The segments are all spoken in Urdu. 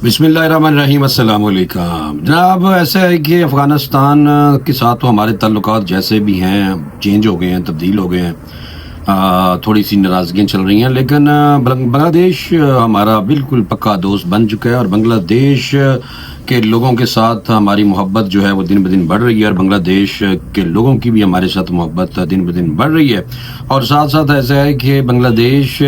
بسم اللہ الرحمن الرحیم، السلام علیکم جناب۔ ایسا ہے کہ افغانستان کے ساتھ تو ہمارے تعلقات جیسے بھی ہیں چینج ہو گئے ہیں، تبدیل ہو گئے ہیں، تھوڑی سی ناراضگیاں چل رہی ہیں، لیکن بنگلہ دیش ہمارا بالکل پکا دوست بن چکا ہے، اور بنگلہ دیش کے لوگوں کے ساتھ ہماری محبت جو ہے وہ دن بدن بڑھ رہی ہے، اور بنگلہ دیش کے لوگوں کی بھی ہمارے ساتھ محبت دن بدن بڑھ رہی ہے۔ اور ساتھ ساتھ ایسا ہے کہ بنگلہ دیش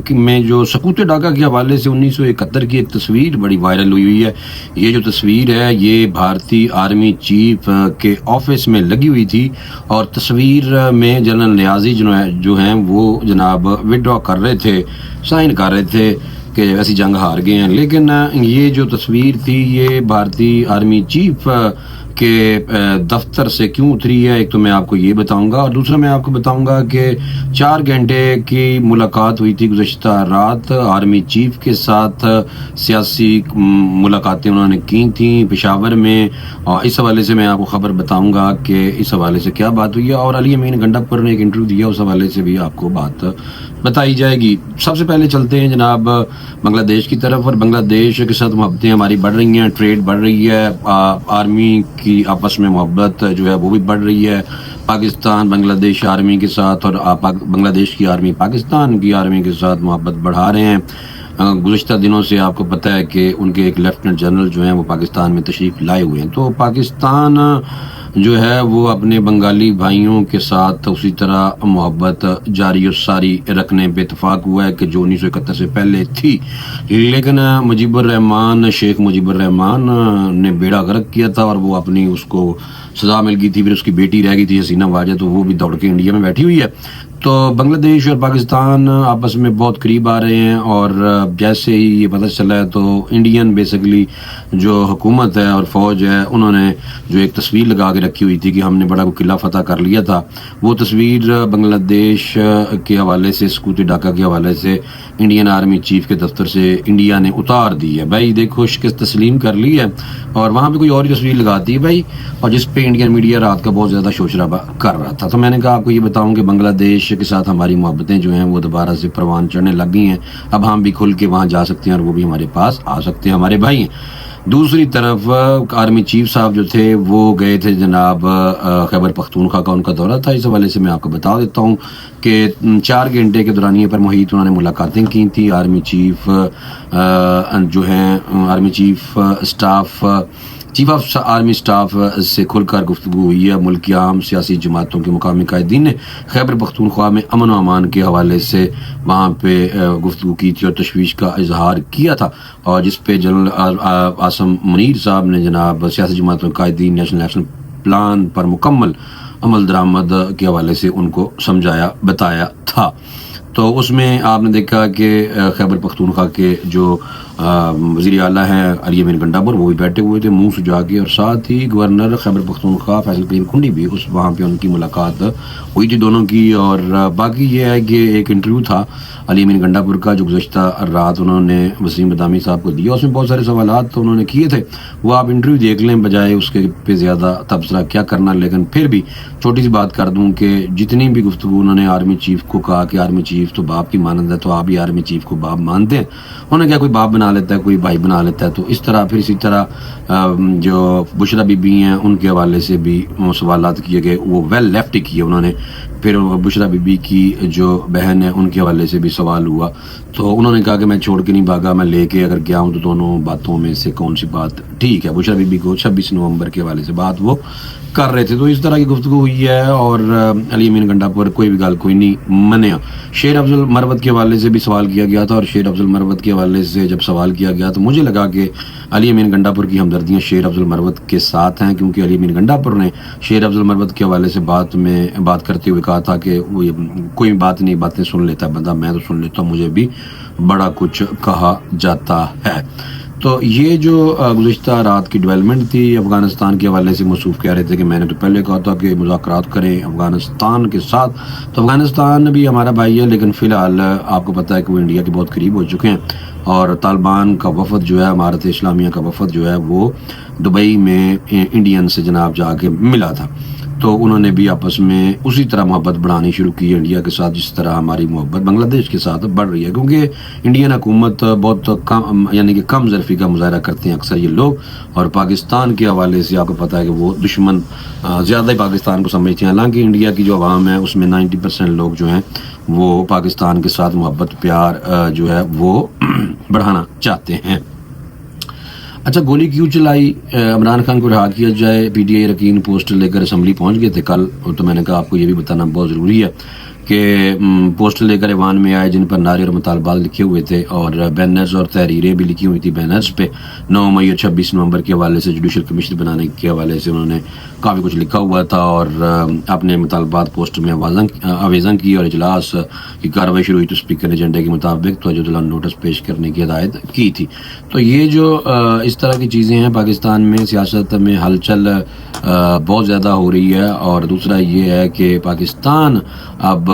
میں جو سقوط ڈھاکہ کے حوالے سے 1971 کی ایک تصویر بڑی وائرل ہوئی ہے۔ یہ جو تصویر ہے یہ بھارتی آرمی چیف کے آفس میں لگی ہوئی تھی، اور تصویر میں جنرل نیازی جو ہیں وہ جناب وڈرا کر رہے تھے، سائن کر رہے تھے کہ ایسی جنگ ہار گئے ہیں۔ لیکن یہ جو تصویر تھی یہ بھارتی آرمی چیف کے دفتر سے کیوں اتری ہے، ایک تو میں آپ کو یہ بتاؤں گا، اور دوسرا میں آپ کو بتاؤں گا کہ 4 گھنٹے کی ملاقات ہوئی تھی گزشتہ رات آرمی چیف کے ساتھ، سیاسی ملاقاتیں انہوں نے کی تھیں پشاور میں، اور اس حوالے سے میں آپ کو خبر بتاؤں گا کہ اس حوالے سے کیا بات ہوئی ہے، اور علی امین گنڈاپور نے ایک انٹرویو دیا، اس حوالے سے بھی آپ کو بات بتائی جائے گی۔ سب سے پہلے چلتے ہیں جناب بنگلہ دیش کی طرف، اور بنگلہ دیش کے ساتھ محبتیں ہماری بڑھ رہی ہیں، ٹریڈ بڑھ رہی ہے، آرمی کی آپس میں محبت جو ہے وہ بھی بڑھ رہی ہے، پاکستان بنگلہ دیش آرمی کے ساتھ، اور بنگلہ دیش کی آرمی پاکستان کی آرمی کے ساتھ محبت بڑھا رہے ہیں۔ گزشتہ دنوں سے آپ کو پتہ ہے کہ ان کے ایک لیفٹنٹ جنرل جو ہیں وہ پاکستان میں تشریف لائے ہوئے ہیں، تو پاکستان جو ہے وہ اپنے بنگالی بھائیوں کے ساتھ اسی طرح محبت جاری اور ساری رکھنے پہ اتفاق ہوا ہے کہ جو 1971 سے پہلے تھی۔ لیکن شیخ مجیب الرحمان نے بیڑا غرق کیا تھا، اور وہ اپنی اس کو سزا مل گئی تھی، پھر اس کی بیٹی رہ گئی تھی حسینہ واجد، تو وہ بھی دوڑ کے انڈیا میں بیٹھی ہوئی ہے۔ تو بنگلہ دیش اور پاکستان آپس میں بہت قریب آ رہے ہیں، اور جیسے ہی یہ پتہ چلا ہے تو انڈین بیسیکلی جو حکومت ہے اور فوج ہے انہوں نے جو ایک تصویر لگا کے رکھی ہوئی تھی کہ ہم نے بڑا کوئی قلعہ فتح کر لیا تھا، وہ تصویر بنگلہ دیش کے حوالے سے سقوط ڈھاکہ کے حوالے سے انڈین آرمی چیف کے دفتر سے انڈیا نے اتار دی ہے۔ بھائی دیکھو شکست تسلیم کر لی ہے، اور وہاں پہ کوئی اور ہی تصویر لگاتی ہے بھائی، اور جس پہ انڈین میڈیا رات کا بہت زیادہ شور شرابہ کر رہا تھا۔ تو میں نے کہا آپ کو یہ بتاؤں کہ بنگلہ دیش کے ساتھ ہماری محبتیں جو ہیں وہ دوبارہ سے پروان چڑھنے لگ گئی ہیں، اب ہم بھی کھل کے وہاں جا سکتے ہیں، اور وہ بھی ہمارے پاس آ سکتے ہیں، ہمارے بھائی ہیں۔ دوسری طرف آرمی چیف صاحب جو تھے وہ گئے تھے جناب خیبر پختونخوا کا ان کا دورہ تھا، اس حوالے سے میں آپ کو بتا دیتا ہوں کہ 4 گھنٹے کے دورانیے پر محیط انہوں نے ملاقاتیں کی تھیں۔ آرمی چیف جو ہیں army chief of army staff سے کھل کر گفتگو ہوئی ہے۔ ملک کی عام سیاسی جماعتوں کے مقامی قائدین نے خیبر پختونخوا میں امن و امان کے حوالے سے وہاں پہ گفتگو کی تھی اور تشویش کا اظہار کیا تھا، اور جس پہ جنرل عاصم منیر صاحب نے جناب سیاسی جماعتوں کے قائدین نیشنل ایکشن پلان پر مکمل عمل درآمد کے حوالے سے ان کو سمجھایا بتایا تھا۔ تو اس میں آپ نے دیکھا کہ خیبر پختونخوا کے جو وزیر اعلیٰ ہیں علی امین گنڈاپور وہ بھی بیٹھے ہوئے تھے منہ سجا کے، اور ساتھ ہی گورنر خیبر پختونخوا فیصل کریم کھنڈی بھی وہاں پہ ان کی ملاقات ہوئی تھی دونوں کی۔ اور باقی یہ ہے کہ ایک انٹرویو تھا علی امین گنڈاپور کا جو گزشتہ رات انہوں نے وسیم بدامی صاحب کو دیا، اس میں بہت سارے سوالات تو انہوں نے کیے تھے، وہ آپ انٹرویو دیکھ لیں بجائے اس کے پہ زیادہ تبصرہ کیا کرنا۔ لیکن پھر بھی چھوٹی سی بات کر دوں کہ جتنی بھی گفتگو انہوں نے آرمی چیف کو کہا کہ آرمی چیف تو باپ کی مانند ہے، تو آپ بھی آرمی چیف کو باپ مانتے ہیں، انہوں نے کیا کوئی باپ بنا لیتا ہے کوئی بھائی بنا لیتا ہے، تو اس طرح پھر اسی طرح جو بشرا بی بی ہیں ان کے حوالے سے بھی سوالات کیے گئے، وہ ویل لیفٹ کیے انہوں نے۔ پھر بشرا بی بی کی جو بہن ہے ان کے حوالے سے بھی سوال ہوا، تو انہوں نے کہا کہ میں چھوڑ کے نہیں بھاگا، میں لے کے اگر گیا ہوں تو دونوں باتوں میں سے کون سی بات ٹھیک ہے۔ بشرا بی بی کو 26 نومبر کے حوالے سے بات وہ کر رہے تھے، تو اس طرح کی گفتگو ہوئی ہے، اور علی امین گنڈاپور کوئی بھی گل کوئی نہیں منیا۔ شیر افضل مروت کے حوالے سے بھی سوال کیا گیا تھا، اور شیر افضل مروت کے حوالے سے جب سوال کیا گیا تو مجھے لگا کہ علی امین گنڈاپور کی ہمدردیاں شیر افضل مروت کے ساتھ ہیں، کیونکہ علی امین گنڈاپور نے شیر افضل مروت کے حوالے سے بات کرتے ہوئے کہا تھا کہ وہ کوئی بات نہیں، باتیں سن لیتا ہے بندہ، میں تو سن لیتا ہوں، مجھے بھی بڑا کچھ کہا جاتا ہے۔ تو یہ جو گزشتہ رات کی ڈیولپمنٹ تھی افغانستان کے حوالے سے، موصوف کہہ رہے تھے کہ میں نے تو پہلے کہا تھا کہ مذاکرات کریں افغانستان کے ساتھ، تو افغانستان بھی ہمارا بھائی ہے، لیکن فی الحال آپ کو پتہ ہے کہ وہ انڈیا کے بہت قریب ہو چکے ہیں، اور طالبان کا وفد جو ہے، امارت اسلامیہ کا وفد جو ہے وہ دبئی میں انڈین سے جناب جا کے ملا تھا۔ تو انہوں نے بھی آپس میں اسی طرح محبت بڑھانی شروع کی ہے انڈیا کے ساتھ جس طرح ہماری محبت بنگلہ دیش کے ساتھ بڑھ رہی ہے، کیونکہ انڈین حکومت بہت کم یعنی کہ کم ظرفی کا مظاہرہ کرتے ہیں اکثر یہ لوگ، اور پاکستان کے حوالے سے آپ کو پتہ ہے کہ وہ دشمن زیادہ ہی پاکستان کو سمجھتے ہیں، حالانکہ انڈیا کی جو عوام ہے اس میں 90% لوگ جو ہیں وہ پاکستان کے ساتھ محبت پیار جو ہے وہ بڑھانا چاہتے ہیں۔ اچھا، گولی کیوں چلائی؟ عمران خان کو رہا کیا جائے، پی ٹی آئی اراکین پوسٹر لے کر اسمبلی پہنچ گئے تھے کل، تو میں نے کہا آپ کو یہ بھی بتانا بہت ضروری ہے کہ پوسٹر لے کر ایوان میں آئے جن پر نعرے اور مطالبات لکھے ہوئے تھے، اور بینرز اور تحریریں بھی لکھی ہوئی تھی بینرز پہ 9 مئی اور 26 نومبر کے حوالے سے جوڈیشل کمیشن بنانے کے حوالے سے انہوں نے کافی کچھ لکھا ہوا تھا، اور اپنے مطالبات پوسٹر میں آویزاں کی، اور اجلاس کی کارروائی شروع ہوئی تو اسپیکر نے ایجنڈے کے مطابق توجہ دلانے نوٹس پیش کرنے کی ہدایت کی تھی۔ تو یہ جو اس طرح کی چیزیں ہیں پاکستان میں سیاست میں ہلچل بہت زیادہ ہو رہی ہے، اور دوسرا یہ ہے کہ پاکستان اب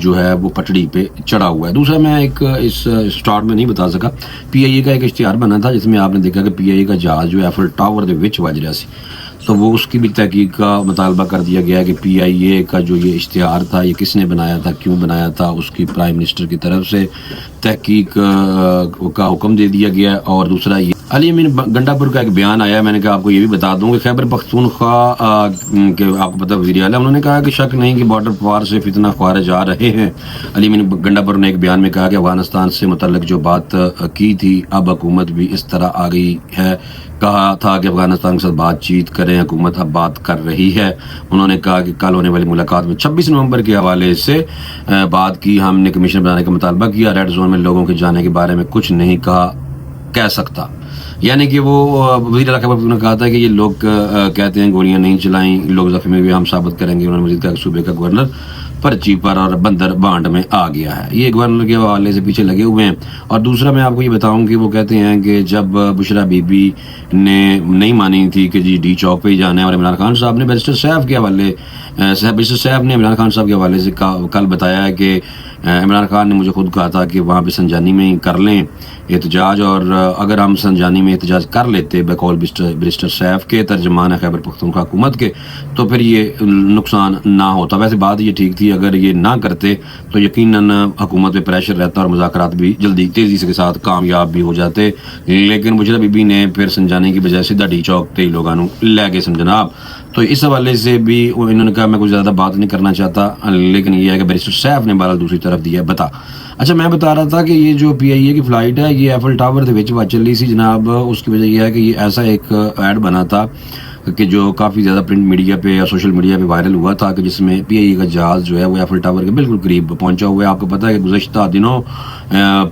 جو ہے وہ پٹڑی پہ چڑھا ہوا ہے۔ دوسرا میں ایک اس سٹارٹ میں نہیں بتا سکا، پی آئی اے کا ایک اشتہار بنا تھا جس میں آپ نے دیکھا کہ پی آئی اے کا جہاز جو ایفل ٹاور دے وچ وج رہا سی، تو وہ اس کی بھی تحقیق کا مطالبہ کر دیا گیا کہ پی آئی اے کا جو یہ اشتہار تھا یہ کس نے بنایا تھا، کیوں بنایا تھا، اس کی پرائم منسٹر کی طرف سے تحقیق کا حکم دے دیا گیا۔ اور دوسرا یہ علی امین گنڈا پور کا ایک بیان آیا، میں نے کہا آپ کو یہ بھی بتا دوں کہ خیبر پختونخوا کے آپ کو پتہ وزیر اعلیٰ انہوں نے کہا کہ شک نہیں کہ بارڈر پار سے فتنہ خوارج آ رہے ہیں۔ علی امین گنڈا پور نے ایک بیان میں کہا کہ افغانستان سے متعلق جو بات کی تھی اب حکومت بھی اس طرح آ گئی ہے، کہا تھا کہ افغانستان کے ساتھ بات چیت کریں، حکومت اب بات کر رہی ہے۔ انہوں نے کہا کہ کل ہونے والی ملاقات میں 26 نومبر کے حوالے سے بات کی، ہم نے کمیشن بنانے کا مطالبہ کیا، ریڈ زون میں لوگوں کے جانے کے بارے میں کچھ نہیں کہہ سکتا، یعنی کہ وہ وزیر اعلیٰ خیبر پختونخوا نے کہا تھا کہ یہ لوگ کہتے ہیں گولیاں نہیں چلائیں، لوگ زخمی ہوئے ہم ثابت کریں گے۔ انہوں نے مزید کہا کہ صوبے کا گورنر پرچی پر اور بندر بانڈ میں آ گیا ہے، یہ گورنر کے حوالے سے پیچھے لگے ہوئے ہیں۔ اور دوسرا میں آپ کو یہ بتاؤں کہ وہ کہتے ہیں کہ جب بشرا بی بی نے نہیں مانی تھی کہ جی ڈی چوک پہ ہی جانا ہے، اور عمران خان صاحب نے بیرسٹر صاحب کے حوالے بیرسٹر صاحب نے عمران خان صاحب کے حوالے سے کل بتایا ہے کہ عمران خان نے مجھے خود کہا تھا کہ وہاں پہ سنجانی میں ہی کر لیں احتجاج، اور اگر ہم سنجانی میں احتجاج کر لیتے بقول بیرسٹر صاحب کے ترجمان خیبر پختونخوا حکومت کے، تو پھر یہ نقصان نہ ہوتا۔ ویسے بات یہ ٹھیک تھی، اگر یہ نہ کرتے تو یقیناً حکومت پہ پریشر رہتا اور مذاکرات بھی جلدی تیزی سے کے ساتھ کامیاب بھی ہو جاتے، لیکن بشرا بی بی نے پھر سنجانی کی بجائے سیدھا ڈی چوک تے لوگوں لے گئے سن جناب۔ تو اس حوالے سے بھی انہوں نے کہا میں کچھ زیادہ بات نہیں کرنا چاہتا، لیکن یہ ہے کہ بیرسٹر صاحب نے بہرحال دوسری طرف دیا بتا۔ اچھا، میں بتا رہا تھا کہ یہ جو پی آئی اے کی فلائٹ ہے یہ ایفل ٹاور دے وچ چل رہی سی جناب، اس کی وجہ یہ ہے کہ یہ ایسا ایک ایڈ بنا تھا کہ جو کافی زیادہ پرنٹ میڈیا پہ اور سوشل میڈیا پہ وائرل ہوا تھا، کہ جس میں پی آئی اے کا جہاز جو ہے وہ ایفل ٹاور کے بالکل قریب پہنچا ہوا ہے۔ آپ کو پتہ ہے کہ گزشتہ دنوں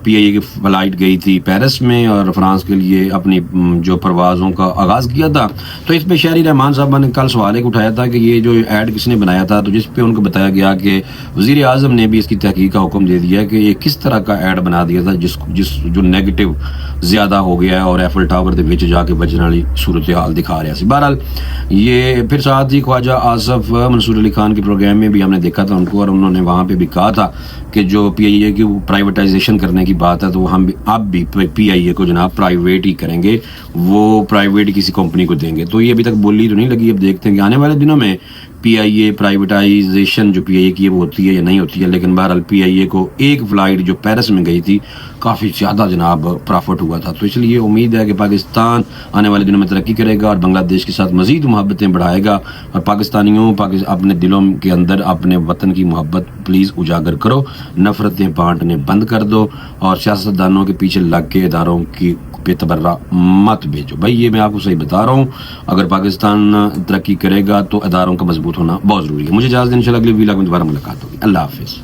پی آئی اے کی فلائٹ گئی تھی پیرس میں اور فرانس کے لیے اپنی جو پروازوں کا آغاز کیا تھا، تو اس پہ شہری رحمان صاحبہ نے کل سوال ایک اٹھایا تھا کہ یہ جو ایڈ کس نے بنایا تھا، تو جس پہ ان کو بتایا گیا کہ وزیر اعظم نے بھی اس کی تحقیق کا حکم دے دیا کہ یہ کس طرح کا ایڈ بنا دیا تھا جس جو نیگیٹو زیادہ ہو گیا ہے اور ایفل ٹاور دے وچ جا کے بجنے والی صورتحال دکھا رہا سی۔ بہرحال یہ پھر ساتھ ہی خواجہ آصف منصور علی خان کے پروگرام میں بھی ہم نے دیکھا تھا ان کو، اور انہوں نے وہاں پہ بھی کہا تھا کہ جو پی آئی اے کی پرائیویٹائزیشن کرنے کی بات ہے تو ہم اب بھی پی آئی اے کو جناب پرائیویٹ ہی کریں گے، وہ پرائیویٹ کسی کمپنی کو دیں گے۔ تو یہ ابھی تک بولی تو نہیں لگی، اب دیکھتے ہیں کہ آنے والے دنوں میں پی آئی اے پرائیویٹائزیشن جو پی آئی اے کی وہ ہوتی ہے یا نہیں ہوتی ہے، لیکن بہرحال پی آئی اے کو ایک فلائٹ جو پیرس میں گئی تھی کافی زیادہ جناب پرافٹ ہوا تھا، تو اس لیے امید ہے کہ پاکستان آنے والے دنوں میں ترقی کرے گا اور بنگلہ دیش کے ساتھ مزید محبتیں بڑھائے گا، اور پاکستانیوں اپنے دلوں کے اندر اپنے وطن کی محبت پلیز اجاگر کرو، نفرتیں بانٹنے بند کر دو، اور سیاستدانوں کے پیچھے لگ کے اداروں کی بے تبرہ مت بھیجو۔ بھائی یہ میں آپ کو صحیح بتا رہا ہوں، اگر پاکستان ترقی کرے گا تو اداروں کا مضبوط ہونا بہت ضروری ہے۔ مجھے اجازت دیں، انشاءاللہ اگلی ویلاگ میں دوبارہ ملاقات ہوگی۔ اللہ حافظ۔